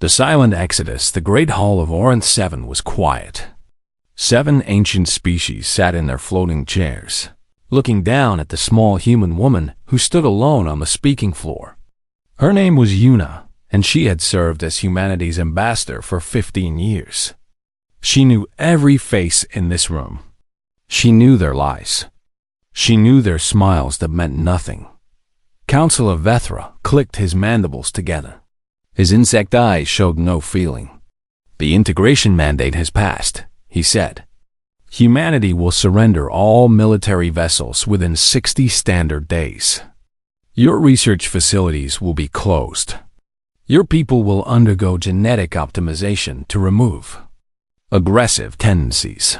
The silent exodus, the great hall of Orinth 7 was quiet. 7 ancient species sat in their floating chairs, looking down at the small human woman who stood alone on the speaking floor. Her name was Yuna, and she had served as humanity's ambassador for 15 years. She knew every face in this room. She knew their lies. She knew their smiles that meant nothing. Counselor Vethra clicked his mandibles together. His insect eyes showed no feeling. The integration mandate has passed, he said. Humanity will surrender all military vessels within 60 standard days. Your research facilities will be closed. Your people will undergo genetic optimization to remove aggressive tendencies.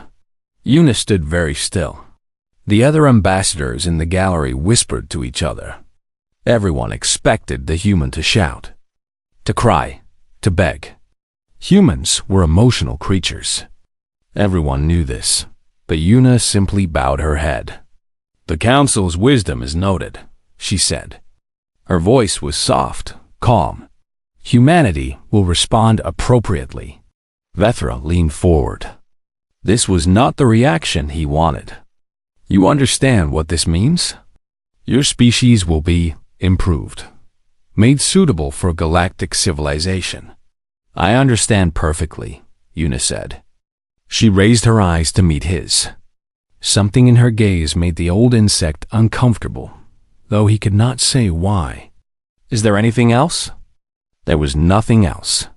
Yuna stood very still. The other ambassadors in the gallery whispered to each other. Everyone expected the human to shout, to cry, to beg. Humans were emotional creatures. Everyone knew this, but Yuna simply bowed her head. The Council's wisdom is noted, she said. Her voice was soft, calm. Humanity will respond appropriately. Vethra leaned forward. This was not the reaction he wanted. You understand what this means? Your species will be improved, made suitable for galactic civilization. I understand perfectly, Yuna said. She raised her eyes to meet his. Something in her gaze made the old insect uncomfortable, though he could not say why. Is there anything else? There was nothing else.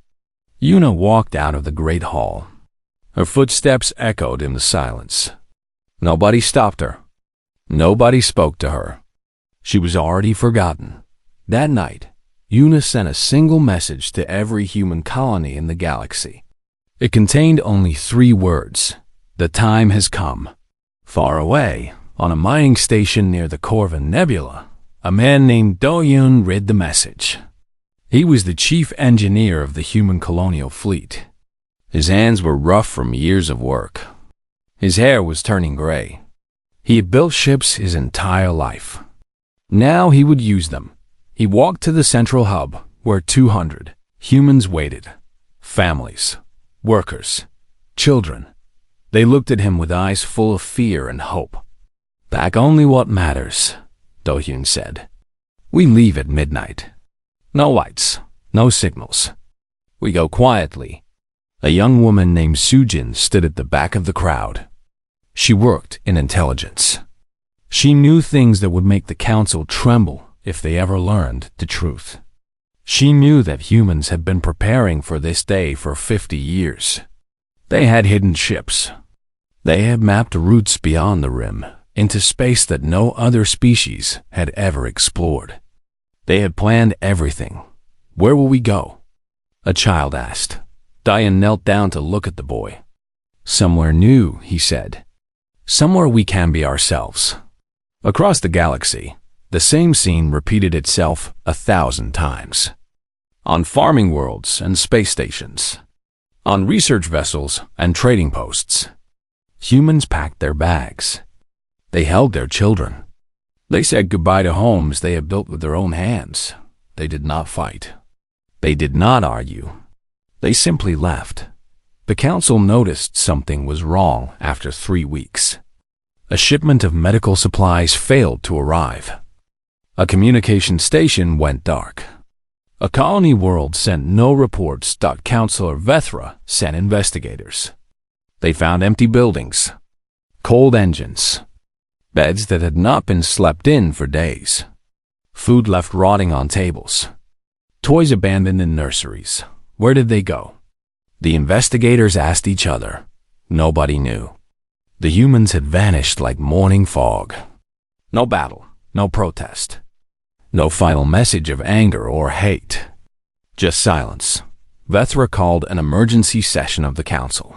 Yuna walked out of the great hall. Her footsteps echoed in the silence. Nobody stopped her. Nobody spoke to her. She was already forgotten. That night, Yuna sent a single message to every human colony in the galaxy. It contained only 3 words. The time has come. Far away, on a mining station near the Corvin Nebula, a man named Do-Yun read the message. He was the chief engineer of the human colonial fleet. His hands were rough from years of work. His hair was turning gray. He had built ships his entire life. Now he would use them. He walked to the central hub, where 200 humans waited. Families, workers, children. They looked at him with eyes full of fear and hope. Back only what matters, Do-Hyun said. We leave at midnight. No lights, no signals. We go quietly. A young woman named Sujin stood at the back of the crowd. She worked in intelligence. She knew things that would make the council tremble if they ever learned the truth. She knew that humans had been preparing for this day for 50 years. They had hidden ships. They had mapped routes beyond the rim, into space that no other species had ever explored. They had planned everything. Where will we go? A child asked. Diane knelt down to look at the boy. Somewhere new, he said. Somewhere we can be ourselves. Across the galaxy, the same scene repeated itself 1,000 times. On farming worlds and space stations. On research vessels and trading posts. Humans packed their bags. They held their children. They said goodbye to homes they had built with their own hands. They did not fight. They did not argue. They simply left. The council noticed something was wrong after 3 weeks. A shipment of medical supplies failed to arrive. A communication station went dark. A colony world sent no reports. Counselor Vethra sent investigators. They found empty buildings, cold engines, beds that had not been slept in for days, food left rotting on tables, toys abandoned in nurseries. Where did they go? The investigators asked each other. Nobody knew. The humans had vanished like morning fog. No battle, no protest. No final message of anger or hate. Just silence. Vethra called an emergency session of the council.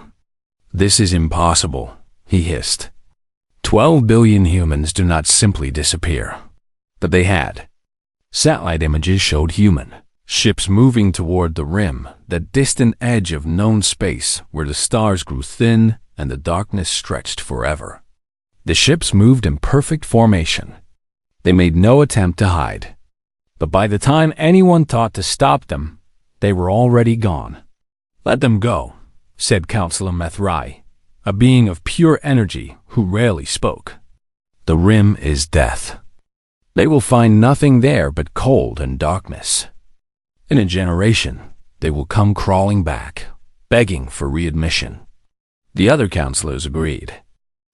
This is impossible, he hissed. 12 billion humans do not simply disappear. But they had. Satellite images showed human ships moving toward the rim, that distant edge of known space where the stars grew thin and the darkness stretched forever. The ships moved in perfect formation. They made no attempt to hide. But by the time anyone thought to stop them, They were already gone. "Let them go," said Counselor Methrai, a being of pure energy who rarely spoke. "The rim is death. They will find nothing there but cold and darkness. In a generation, they will come crawling back, begging for readmission." The other counselors agreed.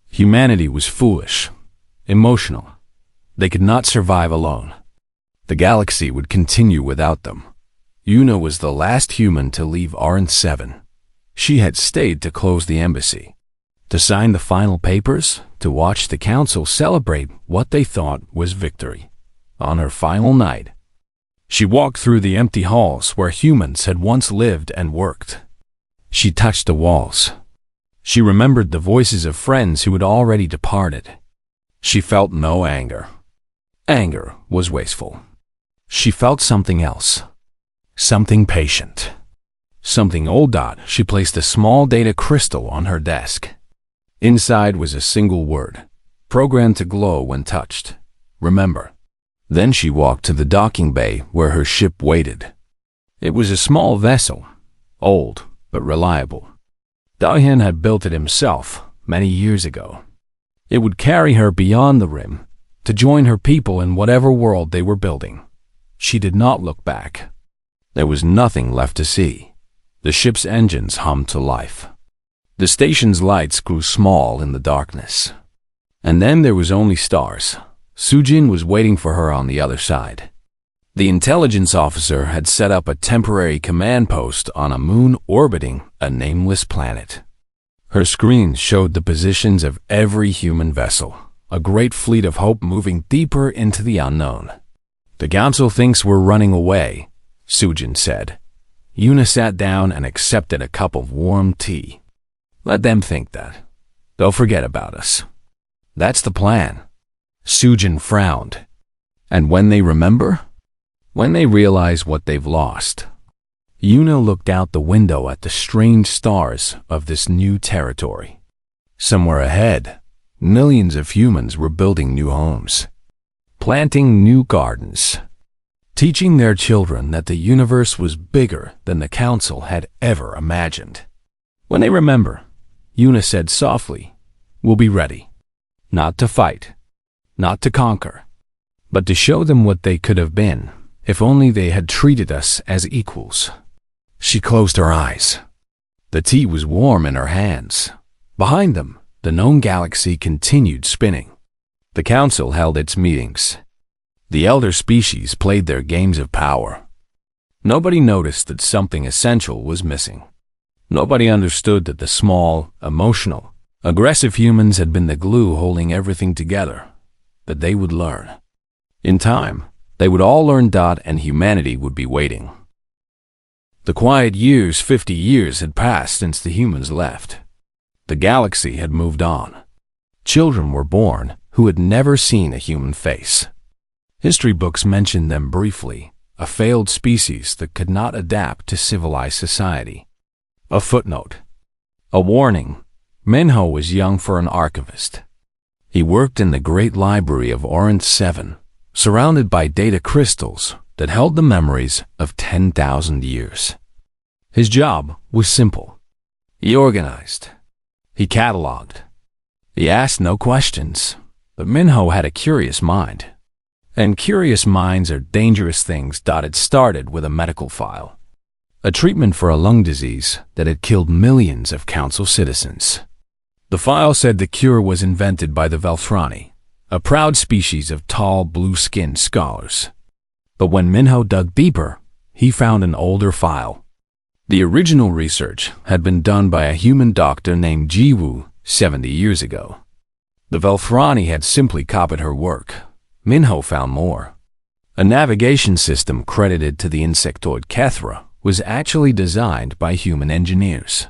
Humanity was foolish, emotional. They could not survive alone. The galaxy would continue without them. Una was the last human to leave Orange 7. She had stayed to close the embassy, to sign the final papers, to watch the council celebrate what they thought was victory. On her final night, she walked through the empty halls where humans had once lived and worked. She touched the walls. She remembered the voices of friends who had already departed. She felt no anger. Anger was wasteful. She felt something else. Something patient. Something old. She placed a small data crystal on her desk. Inside was a single word, programmed to glow when touched. "Remember." Then she walked to the docking bay where her ship waited. It was a small vessel, old but reliable. Dayan had built it himself many years ago. It would carry her beyond the rim, to join her people in whatever world they were building. She did not look back. There was nothing left to see. The ship's engines hummed to life. The station's lights grew small in the darkness. And then there was only stars. Sujin was waiting for her on the other side. The intelligence officer had set up a temporary command post on a moon orbiting a nameless planet. Her screens showed the positions of every human vessel, a great fleet of hope moving deeper into the unknown. "The council thinks we're running away," Sujin said. Una sat down and accepted a cup of warm tea. "Let them think that. They'll forget about us. That's the plan." Sujin frowned. "And when they remember?" "When they realize what they've lost." Una looked out the window at the strange stars of this new territory. Somewhere ahead, millions of humans were building new homes, planting new gardens, teaching their children that the universe was bigger than the council had ever imagined. "When they remember," Una said softly, "we'll be ready. Not to fight, not to conquer, but to show them what they could have been, if only they had treated us as equals." She closed her eyes. The tea was warm in her hands. Behind them, the known galaxy continued spinning. The council held its meetings. The elder species played their games of power. Nobody noticed that something essential was missing. Nobody understood that the small, emotional, aggressive humans had been the glue holding everything together. That they would learn. In time, they would all learn. And humanity would be waiting. The quiet years, 50 years, had passed since the humans left. The galaxy had moved on. Children were born who had never seen a human face. History books mentioned them briefly, a failed species that could not adapt to civilized society. A footnote. A warning. Minho was young for an archivist. He worked in the great library of Orange 7, surrounded by data crystals that held the memories of 10,000 years. His job was simple. He organized. He cataloged. He asked no questions. But Minho had a curious mind. And curious minds are dangerous things. It started with a medical file. A treatment for a lung disease that had killed millions of council citizens. The file said the cure was invented by the Velthrani, a proud species of tall, blue-skinned scholars. But when Minho dug deeper, he found an older file. The original research had been done by a human doctor named Jiwoo 70 years ago. The Velthrani had simply copied her work. Minho found more. A navigation system credited to the insectoid Kethra was actually designed by human engineers.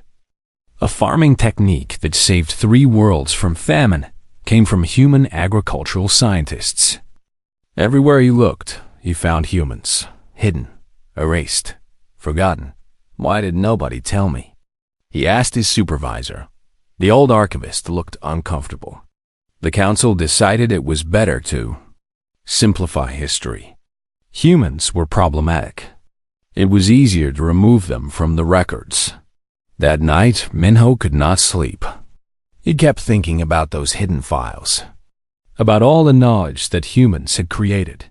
A farming technique that saved 3 worlds from famine came from human agricultural scientists. Everywhere he looked, he found humans, hidden, erased, forgotten. Why did nobody tell me? He asked his supervisor. The old archivist looked uncomfortable. The council decided it was better to simplify history. Humans were problematic. It was easier to remove them from the records. That night, Minho could not sleep. He kept thinking about those hidden files, about all the knowledge that humans had created,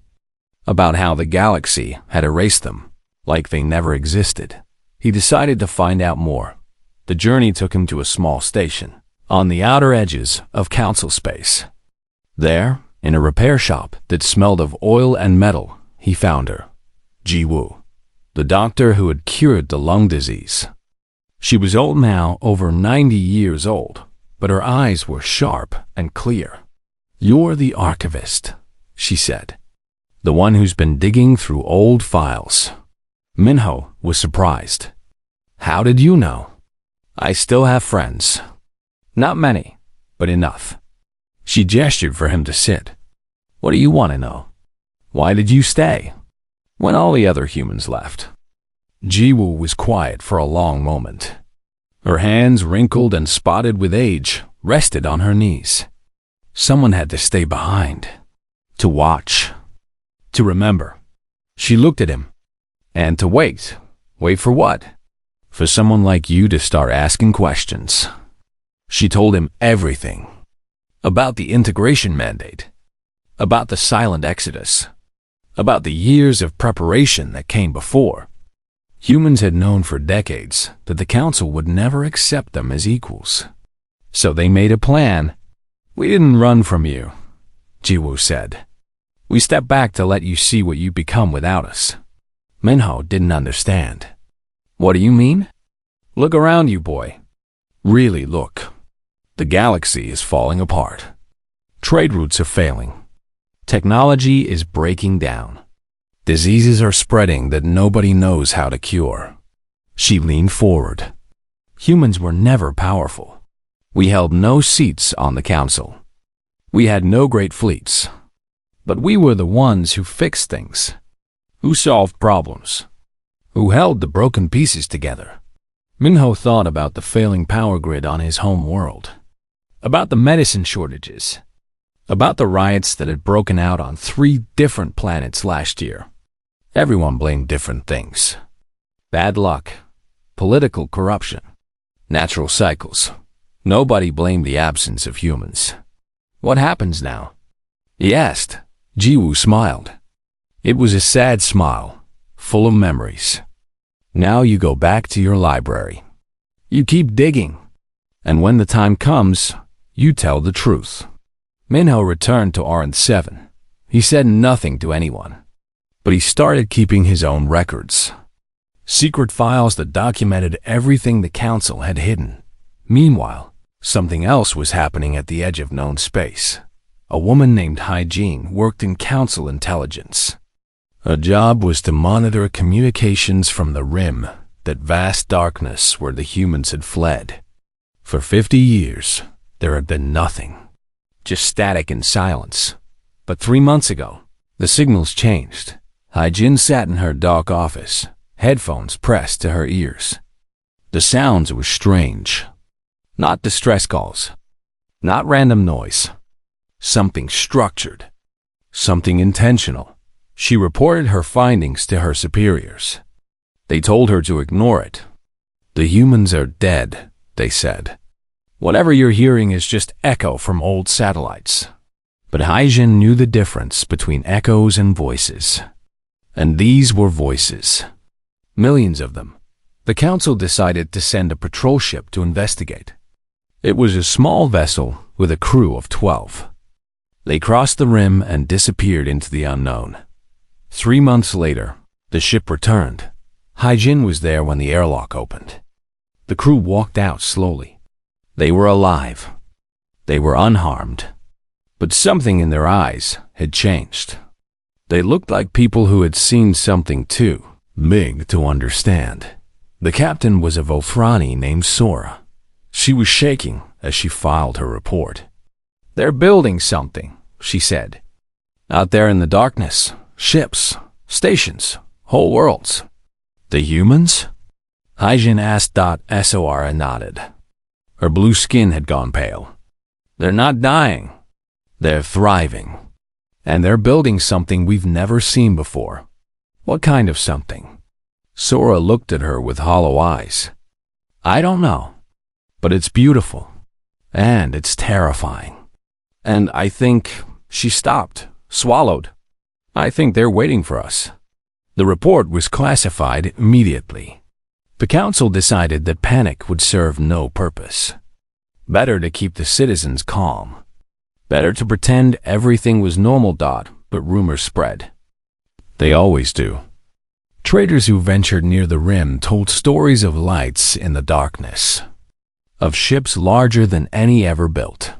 about how the galaxy had erased them, like they never existed. He decided to find out more. The journey took him to a small station, on the outer edges of council space. There, in a repair shop that smelled of oil and metal, he found her, Ji-woo, the doctor who had cured the lung disease. She was old now, over 90 years old, but her eyes were sharp and clear. "You're the archivist," she said, "the one who's been digging through old files." Minho was surprised. "How did you know?" "I still have friends. Not many, but enough." She gestured for him to sit. "What do you want to know? Why did you stay when all the other humans left?" Ji-woo was quiet for a long moment. Her hands, wrinkled and spotted with age, rested on her knees. Someone had to stay behind, to watch, to remember. She looked at him. "And to wait. Wait for what?" "For someone like you to start asking questions." She told him everything. About the integration mandate, about the silent exodus, about the years of preparation that came before. Humans had known for decades that the council would never accept them as equals. So they made a plan. "We didn't run from you," Ji-woo said. "We stepped back to let you see what you'd become without us." Minho didn't understand. "What do you mean?" "Look around you, boy. Really look. The galaxy is falling apart. Trade routes are failing. Technology is breaking down. Diseases are spreading that nobody knows how to cure." She leaned forward. "Humans were never powerful. We held no seats on the council. We had no great fleets. But we were the ones who fixed things, who solved problems, who held the broken pieces together." Minho thought about the failing power grid on his home world, about the medicine shortages, about the riots that had broken out on 3 different planets last year. Everyone blamed different things. Bad luck, political corruption, natural cycles. Nobody blamed the absence of humans. "What happens now?" he asked. Ji-woo smiled. It was a sad smile, full of memories. "Now you go back to your library. You keep digging. And when the time comes, you tell the truth." Minho returned to Orange 7. He said nothing to anyone, but he started keeping his own records. Secret files that documented everything the council had hidden. Meanwhile, something else was happening at the edge of known space. A woman named Hygiene worked in council intelligence. Her job was to monitor communications from the rim, that vast darkness where the humans had fled. For 50 years, there had been nothing, just static and silence. But 3 months ago, the signals changed. Hyjin sat in her dark office, headphones pressed to her ears. The sounds were strange. Not distress calls, not random noise. Something structured, something intentional. She reported her findings to her superiors. They told her to ignore it. "The humans are dead," they said. "Whatever you're hearing is just echo from old satellites." But Hyjin knew the difference between echoes and voices. And these were voices. Millions of them. The council decided to send a patrol ship to investigate. It was a small vessel with a crew of 12. They crossed the rim and disappeared into the unknown. 3 months later, the ship returned. Hyjin was there when the airlock opened. The crew walked out slowly. They were alive. They were unharmed. But something in their eyes had changed. They looked like people who had seen something too big to understand. The captain was a Vofrani named Sora. She was shaking as she filed her report. "They're building something," she said. "Out there in the darkness, ships, stations, whole worlds." "The humans?" Hyjin asked. Sora nodded. Her blue skin had gone pale. "They're not dying. They're thriving. And they're building something we've never seen before." "What kind of something?" Sora looked at her with hollow eyes. I don't know, but it's beautiful, and it's terrifying. And I think she stopped, swallowed. I think they're waiting for us. The report was classified immediately. The council decided that panic would serve no purpose. Better to keep the citizens calm. Better to pretend everything was normal. But rumors spread. They always do. Traders who ventured near the rim told stories of lights in the darkness, of ships larger than any ever built,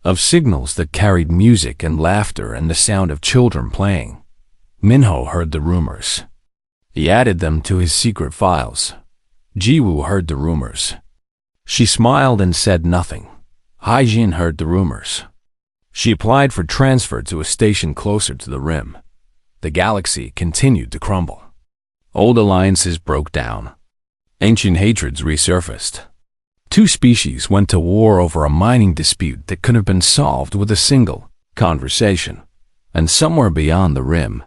of signals that carried music and laughter and the sound of children playing. Minho heard the rumors. He added them to his secret files. Jiwoo heard the rumors. She smiled and said nothing. Haijin heard the rumors. She applied for transfer to a station closer to the rim. The galaxy continued to crumble. Old alliances broke down. Ancient hatreds resurfaced. Two species went to war over a mining dispute that could have been solved with a single conversation. And somewhere beyond the rim,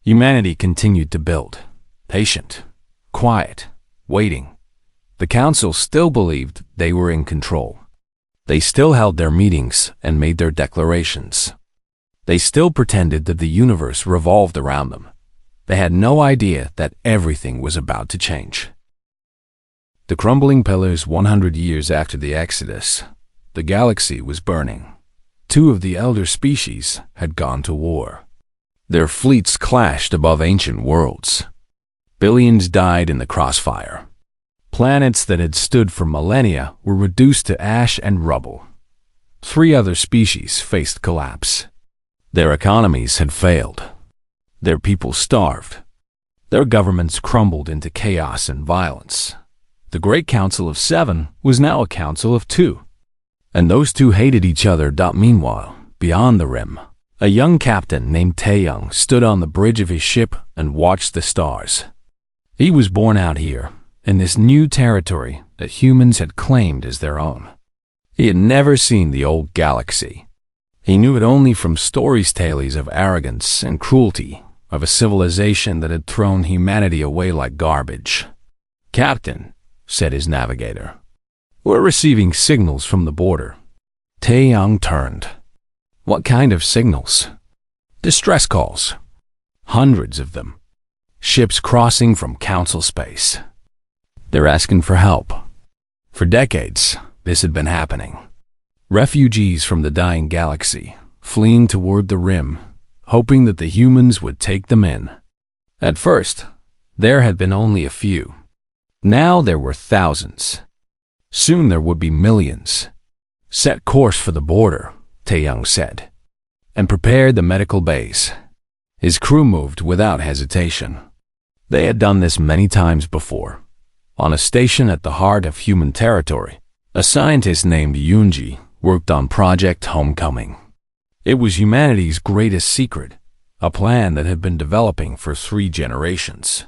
humanity continued to build. Patient, quiet, waiting. The council still believed they were in control. They still held their meetings and made their declarations. They still pretended that the universe revolved around them. They had no idea that everything was about to change. The crumbling pillars 100 years after the Exodus, the galaxy was burning. Two of the elder species had gone to war. Their fleets clashed above ancient worlds. Billions died in the crossfire. Planets that had stood for millennia were reduced to ash and rubble. 3 other species faced collapse. Their economies had failed. Their people starved. Their governments crumbled into chaos and violence. The Great Council of 7 was now a council of 2. And those 2 hated each other. Meanwhile, beyond the rim, a young captain named Taeyong stood on the bridge of his ship and watched the stars. He was born out here, in this new territory that humans had claimed as their own. He had never seen the old galaxy. He knew it only from stories tales of arrogance and cruelty, of a civilization that had thrown humanity away like garbage. Captain, said his navigator, we're receiving signals from the border. Taeyong turned. What kind of signals? Distress calls. Hundreds of them. Ships crossing from council space. They're asking for help. For decades, this had been happening. Refugees from the dying galaxy, fleeing toward the rim, hoping that the humans would take them in. At first, there had been only a few. Now there were thousands. Soon there would be millions. Set course for the border, Taeyong said, and prepared the medical bays. His crew moved without hesitation. They had done this many times before. On a station at the heart of human territory, a scientist named Yoonji worked on Project Homecoming. It was humanity's greatest secret, a plan that had been developing for 3 generations.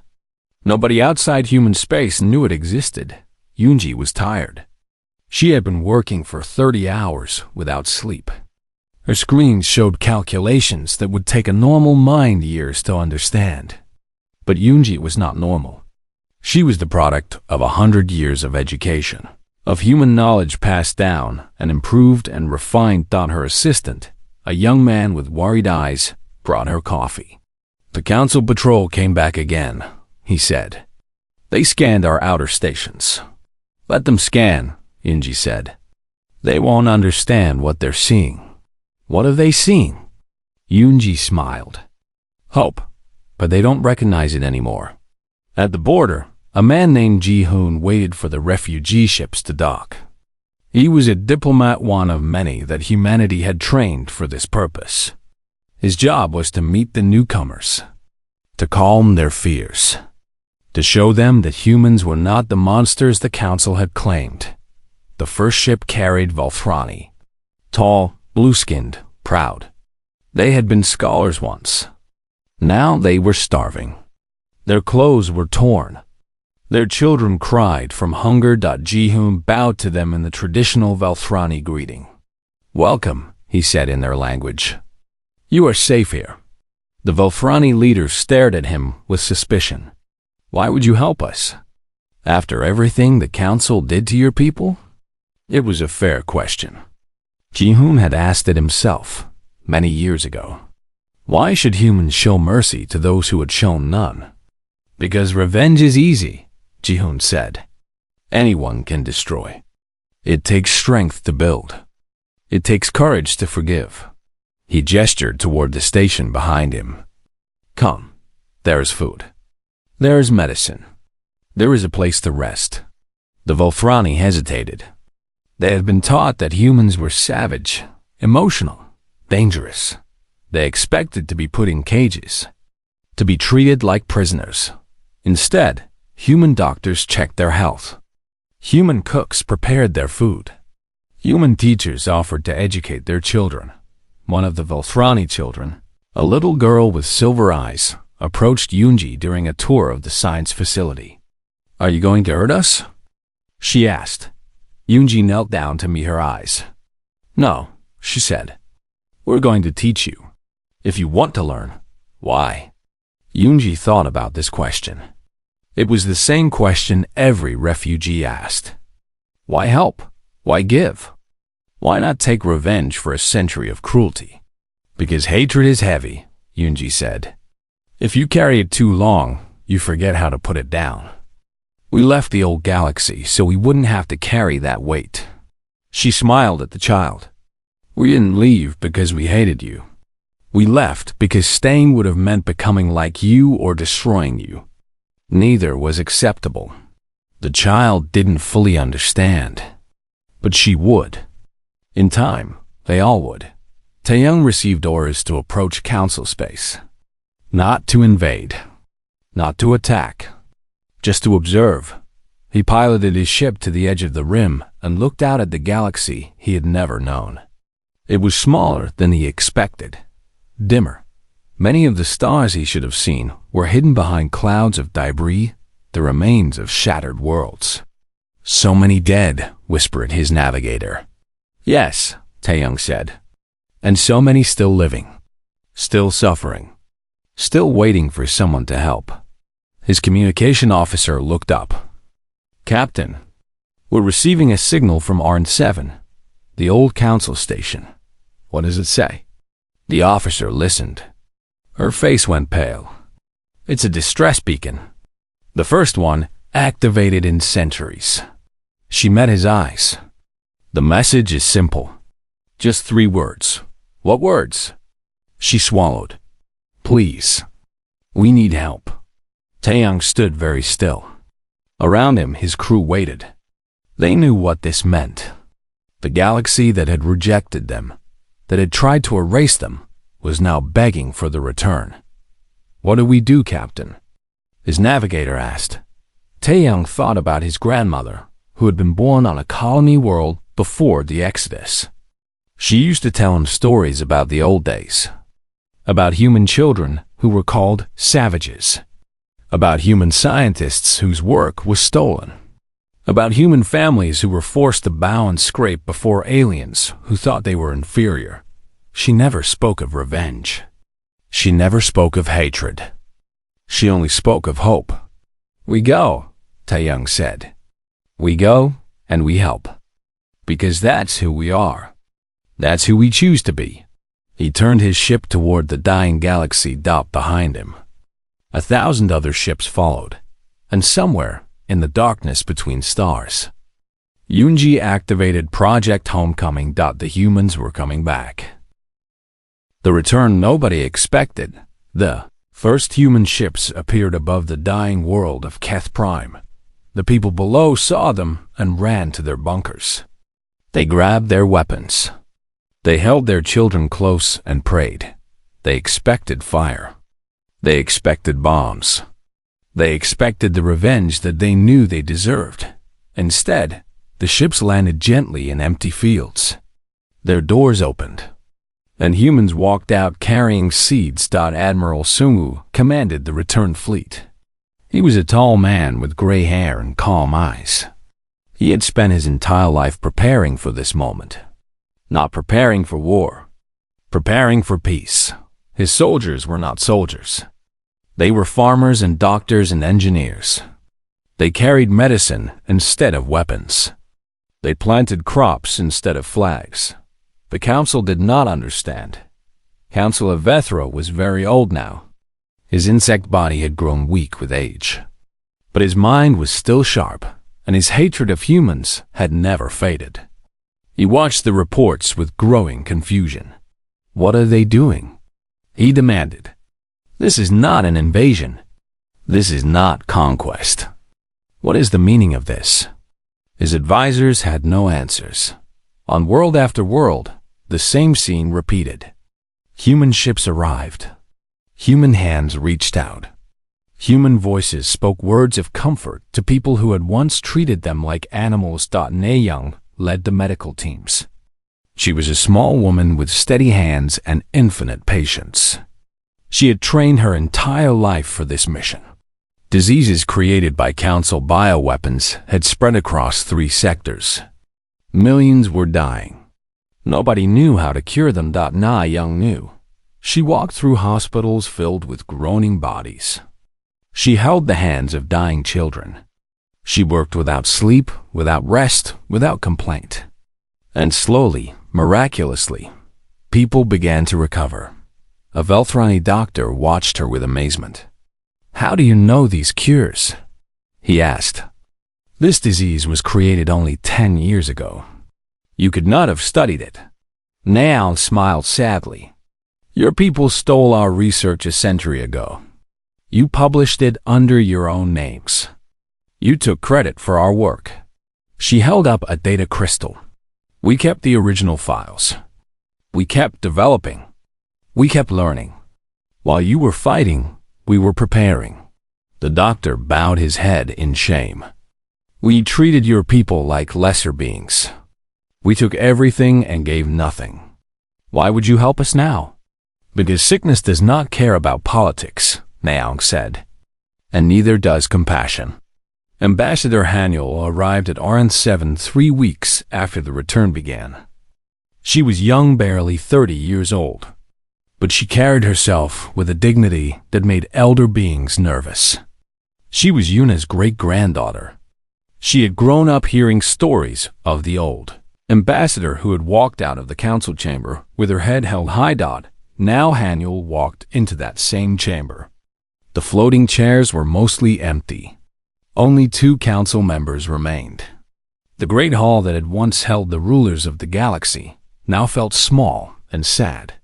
Nobody outside human space knew it existed. Yoonji was tired. She had been working for 30 hours without sleep. Her screens showed calculations that would take a normal mind years to understand. But Yoonji was not normal. She was the product of 100 years of education, of human knowledge passed down and improved and refined. Her assistant, a young man with worried eyes, brought her coffee. The council patrol came back again, he said. They scanned our outer stations. Let them scan, Yoonji said. They won't understand what they're seeing. What are they seeing? Yoonji smiled. Hope, but they don't recognize it anymore. At the border, a man named Ji-hoon waited for the refugee ships to dock. He was a diplomat, one of many that humanity had trained for this purpose. His job was to meet the newcomers, to calm their fears, to show them that humans were not the monsters the council had claimed. The first ship carried Valthrani, tall, blue-skinned, proud. They had been scholars once. Now they were starving. Their clothes were torn. Their children cried from hunger. Ji-hoon bowed to them in the traditional Valthrani greeting. Welcome, he said in their language. You are safe here. The Valthrani leaders stared at him with suspicion. Why would you help us? After everything the council did to your people? It was a fair question. Ji-hoon had asked it himself many years ago. Why should humans show mercy to those who had shown none? Because revenge is easy, Ji-hoon said. Anyone can destroy. It takes strength to build. It takes courage to forgive. He gestured toward the station behind him. Come, there is food. There is medicine. There is a place to rest. The Volthrani hesitated. They had been taught that humans were savage, emotional, dangerous. They expected to be put in cages, to be treated like prisoners. Instead, human doctors checked their health. Human cooks prepared their food. Human teachers offered to educate their children. One of the Volthrani children, a little girl with silver eyes, approached Yoonji during a tour of the science facility. Are you going to hurt us? She asked. Yoonji knelt down to meet her eyes. No, she said. We're going to teach you. If you want to learn, why? Yoonji thought about this question. It was the same question every refugee asked. Why help? Why give? Why not take revenge for a century of cruelty? Because hatred is heavy, Yoonji said. If you carry it too long, you forget how to put it down. We left the old galaxy so we wouldn't have to carry that weight. She smiled at the child. We didn't leave because we hated you. We left because staying would have meant becoming like you or destroying you. Neither was acceptable. The child didn't fully understand. But she would. In time, they all would. Taeyong received orders to approach council space. Not to invade. Not to attack. Just to observe. He piloted his ship to the edge of the rim and looked out at the galaxy he had never known. It was smaller than he expected. Dimmer. Many of the stars he should have seen were hidden behind clouds of debris, the remains of shattered worlds. So many dead, whispered his navigator. Yes, Taeyong said. And so many still living. Still suffering. Still waiting for someone to help. His communication officer looked up. Captain, we're receiving a signal from RN7, the old council station. What does it say? The officer listened. Her face went pale. It's a distress beacon. The first one, activated in centuries. She met his eyes. The message is simple. Just 3 words. What words? She swallowed. Please. We need help. Taeyong stood very still. Around him, his crew waited. They knew what this meant. The galaxy that had rejected them, that had tried to erase them, was now begging for the return. What do we do, Captain? His navigator asked. Taeyong thought about his grandmother, who had been born on a colony world before the Exodus. She used to tell him stories about the old days, about human children who were called savages, about human scientists whose work was stolen, about human families who were forced to bow and scrape before aliens who thought they were inferior. She never spoke of revenge. She never spoke of hatred. She only spoke of hope. We go, Taeyong said. We go and we help. Because that's who we are. That's who we choose to be. He turned his ship toward the dying galaxy dot behind him. 1,000 other ships followed, and somewhere in the darkness between stars, Yoonji activated Project Homecoming. The humans were coming back. The return nobody expected. The first human ships appeared above the dying world of Keth Prime. The people below saw them and ran to their bunkers. They grabbed their weapons. They held their children close and prayed. They expected fire. They expected bombs. They expected the revenge that they knew they deserved. Instead, the ships landed gently in empty fields. Their doors opened, and humans walked out carrying seeds. Admiral Sungu commanded the return fleet. He was a tall man with gray hair and calm eyes. He had spent his entire life preparing for this moment. Not preparing for war, preparing for peace. His soldiers were not soldiers. They were farmers and doctors and engineers. They carried medicine instead of weapons. They planted crops instead of flags. The council did not understand. Councilor Vethra was very old now. His insect body had grown weak with age. But his mind was still sharp, and his hatred of humans had never faded. He watched the reports with growing confusion. What are they doing? He demanded. This is not an invasion. This is not conquest. What is the meaning of this? His advisors had no answers. On world after world, the same scene repeated. Human ships arrived. Human hands reached out. Human voices spoke words of comfort to people who had once treated them like animals. Na Young led the medical teams. She was a small woman with steady hands and infinite patience. She had trained her entire life for this mission. Diseases created by Council bioweapons had spread across 3 sectors. Millions were dying. Nobody knew how to cure them. Na Young knew. She walked through hospitals filled with groaning bodies. She held the hands of dying children. She worked without sleep, without rest, without complaint. And slowly, miraculously, people began to recover. A Velthrani doctor watched her with amazement. How do you know these cures? He asked. This disease was created only 10 years ago. You could not have studied it. Naon smiled sadly. Your people stole our research a century ago. You published it under your own names. You took credit for our work. She held up a data crystal. We kept the original files. We kept developing. We kept learning. While you were fighting, we were preparing. The doctor bowed his head in shame. We treated your people like lesser beings. We took everything and gave nothing. Why would you help us now? Because sickness does not care about politics, Naong said. And neither does compassion. Ambassador Haniel arrived at Orange 7 3 weeks after the return began. She was young, barely 30 years old. But she carried herself with a dignity that made elder beings nervous. She was Yuna's great-granddaughter. She had grown up hearing stories of the old ambassador who had walked out of the council chamber with her head held high. Now Haniel walked into that same chamber. The floating chairs were mostly empty. Only 2 council members remained. The great hall that had once held the rulers of the galaxy now felt small and sad.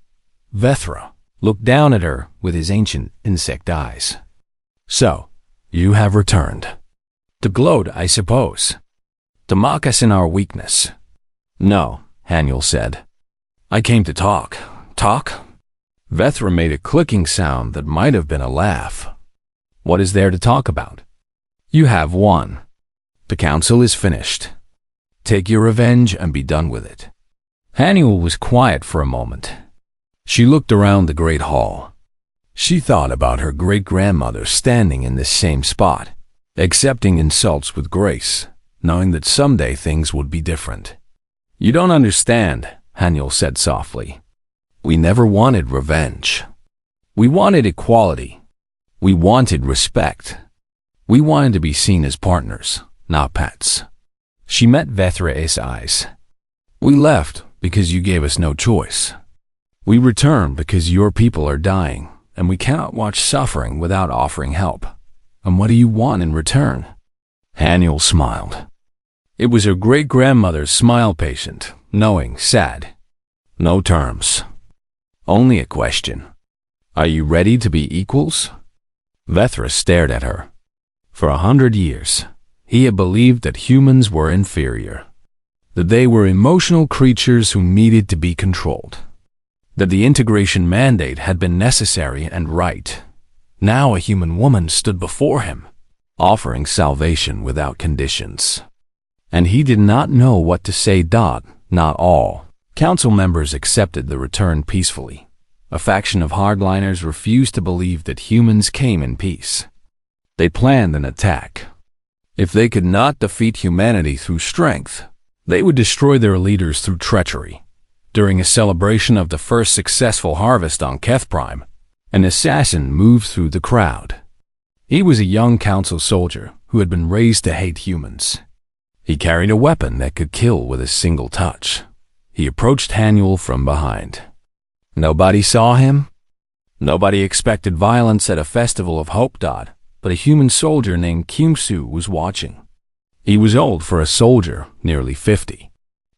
Vethra looked down at her with his ancient insect eyes. So, you have returned. To gloat, I suppose. To mock us in our weakness. No, Haniel said. I came to talk. Talk? Vethra made a clicking sound that might have been a laugh. What is there to talk about? You have won. The council is finished. Take your revenge and be done with it. Haniel was quiet for a moment. She looked around the great hall. She thought about her great-grandmother standing in this same spot, accepting insults with grace, knowing that someday things would be different. You don't understand, Haniel said softly. We never wanted revenge. We wanted equality. We wanted respect. We wanted to be seen as partners, not pets. She met Vethra's eyes. We left because you gave us no choice. We return because your people are dying, and we cannot watch suffering without offering help. And what do you want in return? Haniel smiled. It was her great-grandmother's smile, patient, knowing, sad. No terms. Only a question. Are you ready to be equals? Vethra stared at her. For 100 years, he had believed that humans were inferior, that they were emotional creatures who needed to be controlled, that the integration mandate had been necessary and right. Now a human woman stood before him, offering salvation without conditions. And he did not know what to say. Not all council members accepted the return peacefully. A faction of hardliners refused to believe that humans came in peace. They planned an attack. If they could not defeat humanity through strength, they would destroy their leaders through treachery. During a celebration of the first successful harvest on Keth Prime, An assassin moved through the crowd. He was a young council soldier who had been raised to hate humans. He carried a weapon that could kill with a single touch. He approached Haniel from behind. Nobody saw him. Nobody expected violence at a festival of hope. But a human soldier named Kyung-soo was watching. He was old for a soldier, nearly 50.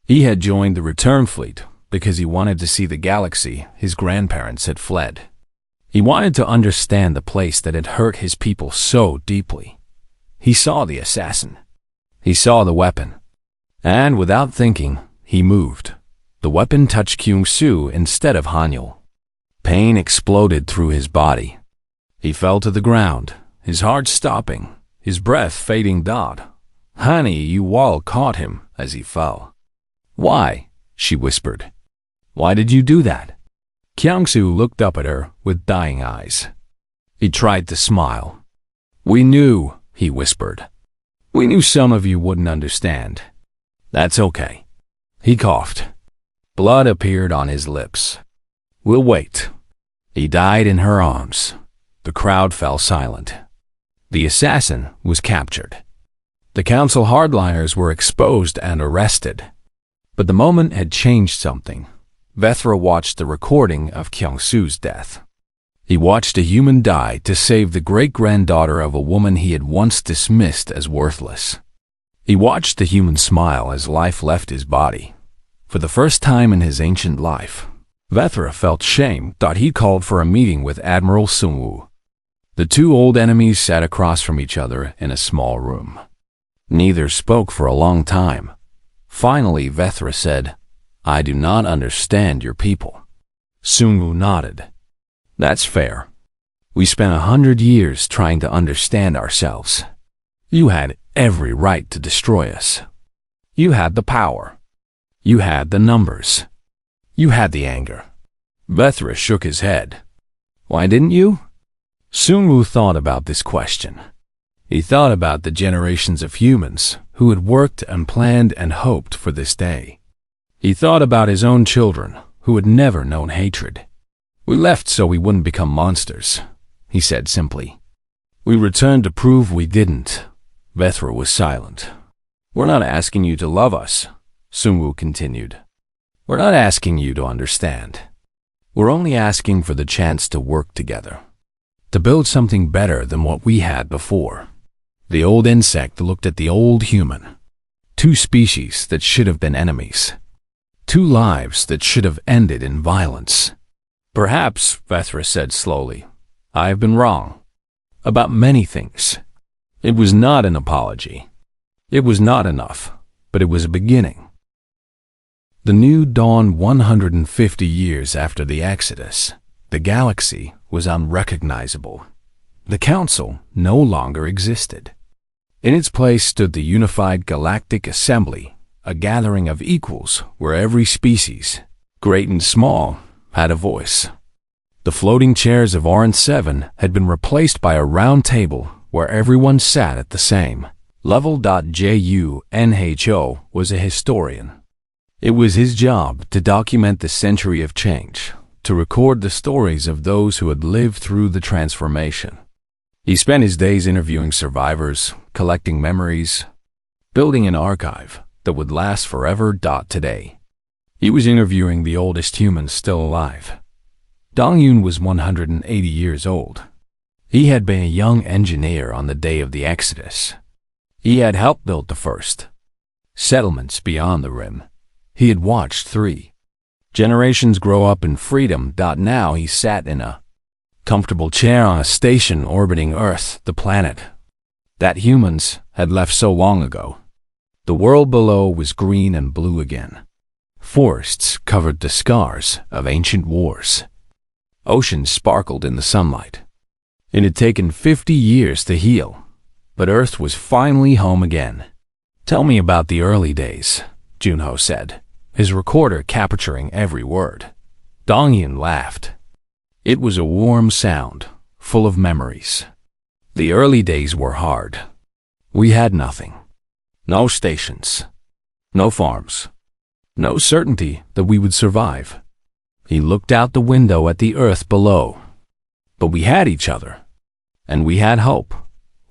He had joined the return fleet because he wanted to see the galaxy his grandparents had fled. He wanted to understand the place that had hurt his people so deeply. He saw the assassin. He saw the weapon. And without thinking, he moved. The weapon touched Kyung-soo instead of Haniel. Pain exploded through his body. He fell to the ground, his heart stopping, his breath fading. HFY War caught him as he fell. "Why?" she whispered. "Why did you do that?" Kyung-soo looked up at her with dying eyes. He tried to smile. "We knew," he whispered. "We knew some of you wouldn't understand." "That's okay." He coughed. Blood appeared on his lips. "We'll wait." He died in her arms. The crowd fell silent. The assassin was captured. The council hardliners were exposed and arrested. But the moment had changed something. Vethra watched the recording of Kyung-soo's death. He watched a human die to save the great-granddaughter of a woman he had once dismissed as worthless. He watched the human smile as life left his body. For the first time in his ancient life, Vethra felt shame. He called for a meeting with Admiral Sungwoo. The two old enemies sat across from each other in a small room. Neither spoke for a long time. Finally, Vethra said, "I do not understand your people." Sungwoo nodded. "That's fair. We spent 100 years trying to understand ourselves. You had every right to destroy us. You had the power. You had the numbers. You had the anger." Vethra shook his head. "Why didn't you?" Sungwoo thought about this question. He thought about the generations of humans who had worked and planned and hoped for this day. He thought about his own children who had never known hatred. "We left so we wouldn't become monsters," he said simply. "We returned to prove we didn't." Vethra was silent. "We're not asking you to love us," Sungwoo continued. "We're not asking you to understand. We're only asking for the chance to work together, to build something better than what we had before." The old insect looked at the old human. Two species that should have been enemies. Two lives that should have ended in violence. "Perhaps," Vethra said slowly, "I have been wrong. About many things." It was not an apology. It was not enough, but it was a beginning. The new dawn 150 years after the Exodus. The galaxy was unrecognizable. The Council no longer existed. In its place stood the unified Galactic Assembly, a gathering of equals where every species, great and small, had a voice. The floating chairs of Orange 7 had been replaced by a round table where everyone sat at the same level. Junho was a historian. It was his job to document the century of change, to record the stories of those who had lived through the transformation. He spent his days interviewing survivors, collecting memories, building an archive that would last forever. Today, he was interviewing the oldest humans still alive. Dongyun was 180 years old. He had been a young engineer on the day of the Exodus. He had helped build the first settlements beyond the rim. He had watched 3 generations grow up in freedom. Now he sat in a comfortable chair on a station orbiting Earth, the planet that humans had left so long ago. The world below was green and blue again. Forests covered the scars of ancient wars. Oceans sparkled in the sunlight. It had taken 50 years to heal, but Earth was finally home again. "Tell me about the early days," Junho said, his recorder capturing every word. Dongyun laughed. It was a warm sound, full of memories. "The early days were hard. We had nothing. No stations. No farms. No certainty that we would survive." He looked out the window at the Earth below. But we had each other. And we had hope.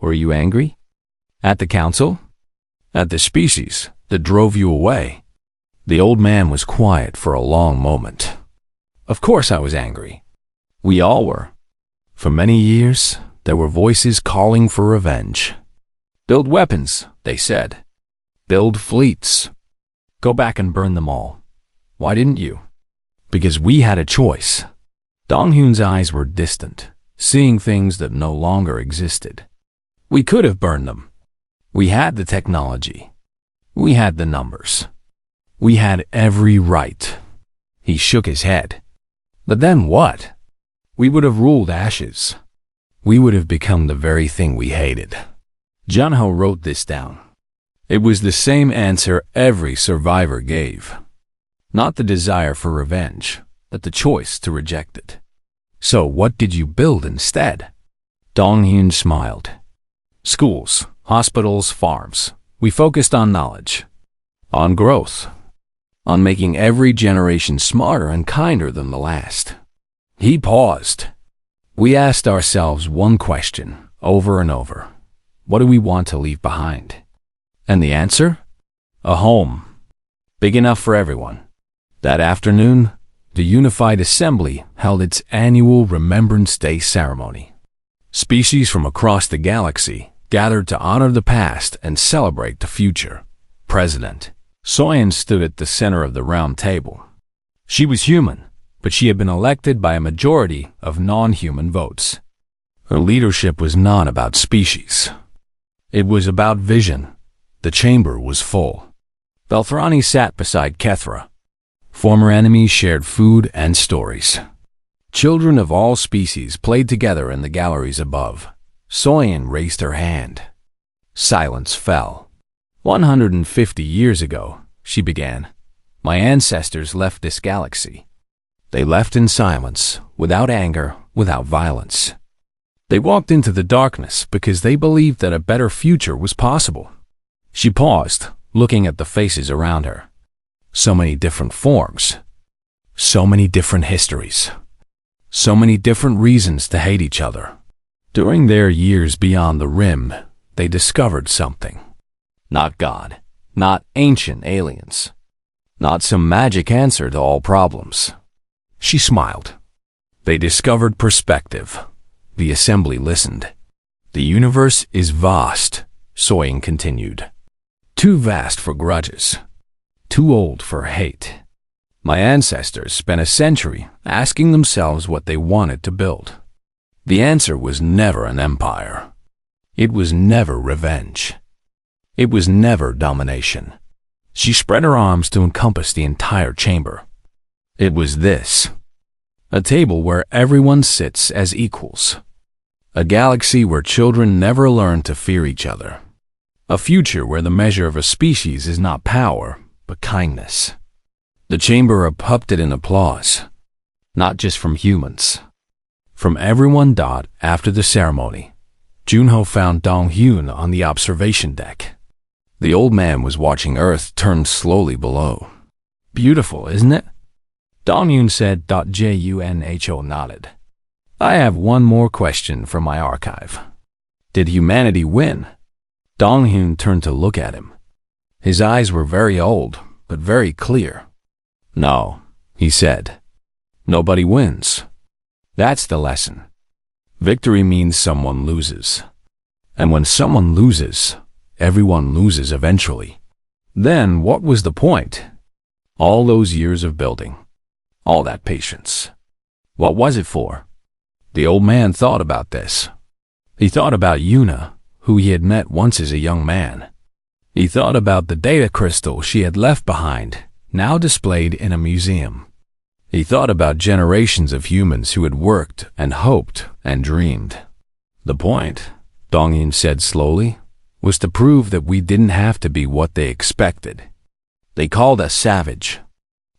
Were you angry? At the council? At the species that drove you away? The old man was quiet for a long moment. Of course I was angry. We all were. For many years, there were voices calling for revenge. Build weapons, they said. Build fleets. Go back and burn them all. Why didn't you? Because we had a choice. Dong-Hyun's eyes were distant, seeing things that no longer existed. We could have burned them. We had the technology. We had the numbers. We had every right. He shook his head. But then what? We would have ruled ashes. We would have become the very thing we hated. Junho wrote this down. It was the same answer every survivor gave. Not the desire for revenge, but the choice to reject it. So what did you build instead? Dong-Hyun smiled. Schools, hospitals, farms. We focused on knowledge, on growth, on making every generation smarter and kinder than the last. He paused. We asked ourselves one question over and over. What do we want to leave behind? And the answer? A home. Big enough for everyone. That afternoon, the Unified Assembly held its annual Remembrance Day ceremony. Species from across the galaxy gathered to honor the past and celebrate the future. President Soyeon stood at the center of the round table. She was human, but she had been elected by a majority of non-human votes. Her leadership was not about species. It was about vision. The chamber was full. Belthrani sat beside Kethra. Former enemies shared food and stories. Children of all species played together in the galleries above. Soyeon raised her hand. Silence fell. 150 years ago, she began, my ancestors left this galaxy. They left in silence, without anger, without violence. They walked into the darkness because they believed that a better future was possible. She paused, looking at the faces around her. So many different forms. So many different histories. So many different reasons to hate each other. During their years beyond the rim, they discovered something. Not God, not ancient aliens, not some magic answer to all problems. She smiled. They discovered perspective. The assembly listened. The universe is vast, Soyeon continued. Too vast for grudges. Too old for hate. My ancestors spent a century asking themselves what they wanted to build. The answer was never an empire. It was never revenge. It was never domination. She spread her arms to encompass the entire chamber. It was this. A table where everyone sits as equals. A galaxy where children never learn to fear each other. A future where the measure of a species is not power, but kindness. The chamber erupted in applause. Not just from humans. From everyone. After the ceremony, Junho found Dong-Hyun on the observation deck. The old man was watching Earth turn slowly below. Beautiful, isn't it? Dong-Hyun said. Junho nodded. I have one more question from my archive. Did humanity win? Dong-Hyun turned to look at him. His eyes were very old, but very clear. No, he said. Nobody wins. That's the lesson. Victory means someone loses. And when someone loses, everyone loses eventually. Then what was the point? All those years of building. All that patience. What was it for? The old man thought about this. He thought about Yuna, who he had met once as a young man. He thought about the data crystal she had left behind, now displayed in a museum. He thought about generations of humans who had worked and hoped and dreamed. The point, Dong-Hyun said slowly, was to prove that we didn't have to be what they expected. They called us savage.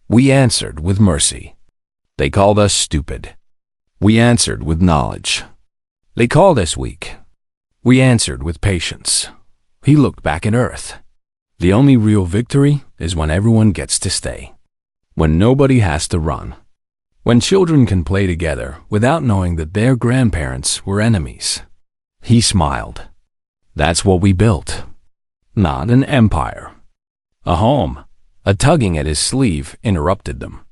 We answered with mercy. They called us stupid. We answered with knowledge. They called us weak. We answered with patience. He looked back at Earth. The only real victory is when everyone gets to stay. When nobody has to run. When children can play together without knowing that their grandparents were enemies. He smiled. That's what we built. Not an empire. A home. A tugging at his sleeve interrupted them.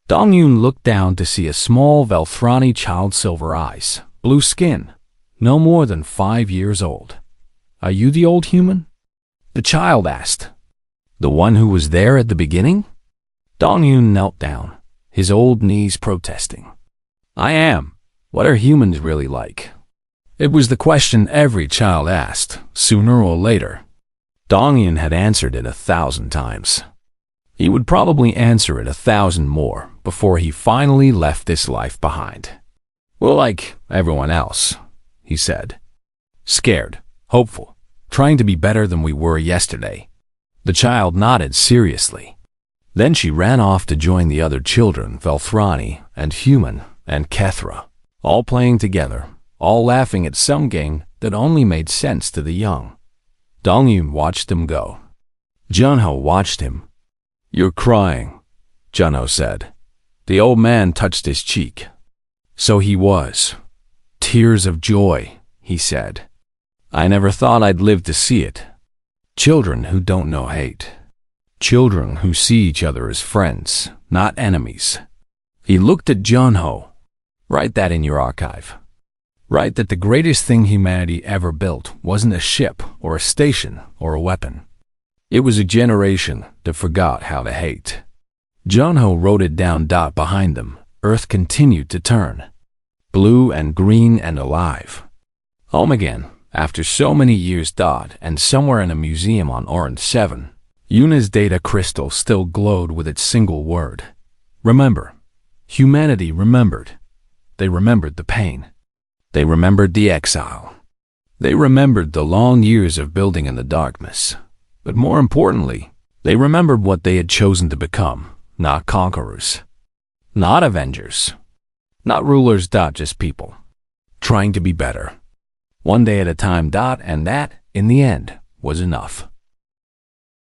Dong-Yun looked down to see a small Velthrani child, silver eyes, blue skin, no more than 5 years old. Are you the old human? The child asked. The one who was there at the beginning? Dong-Yun knelt down, his old knees protesting. I am. What are humans really like? It was the question every child asked, sooner or later. Dong-Yun had answered it 1,000 times. He would probably answer it 1,000 more before he finally left this life behind. We're like everyone else, he said. Scared, hopeful, trying to be better than we were yesterday. The child nodded seriously. Then she ran off to join the other children, Velthrani and Human and Kethra, all playing together, all laughing at some game that only made sense to the young. Dong-Yun watched them go. Junho watched him. You're crying, Junho said. The old man touched his cheek. So he was. Tears of joy, he said. I never thought I'd live to see it. Children who don't know hate. Children who see each other as friends, not enemies. He looked at Junho. Write that in your archive. Write that the greatest thing humanity ever built wasn't a ship or a station or a weapon. It was a generation that forgot how to hate. Junho wrote it down. Behind them, Earth continued to turn. Blue and green and alive. Home again, after so many years. And somewhere in a museum on Orange 7, Yuna's data crystal still glowed with its single word. Remember. Humanity remembered. They remembered the pain. They remembered the exile. They remembered the long years of building in the darkness. But more importantly, they remembered what they had chosen to become, not conquerors, not avengers, not rulers. Just people, trying to be better, one day at a time. And that, in the end, was enough.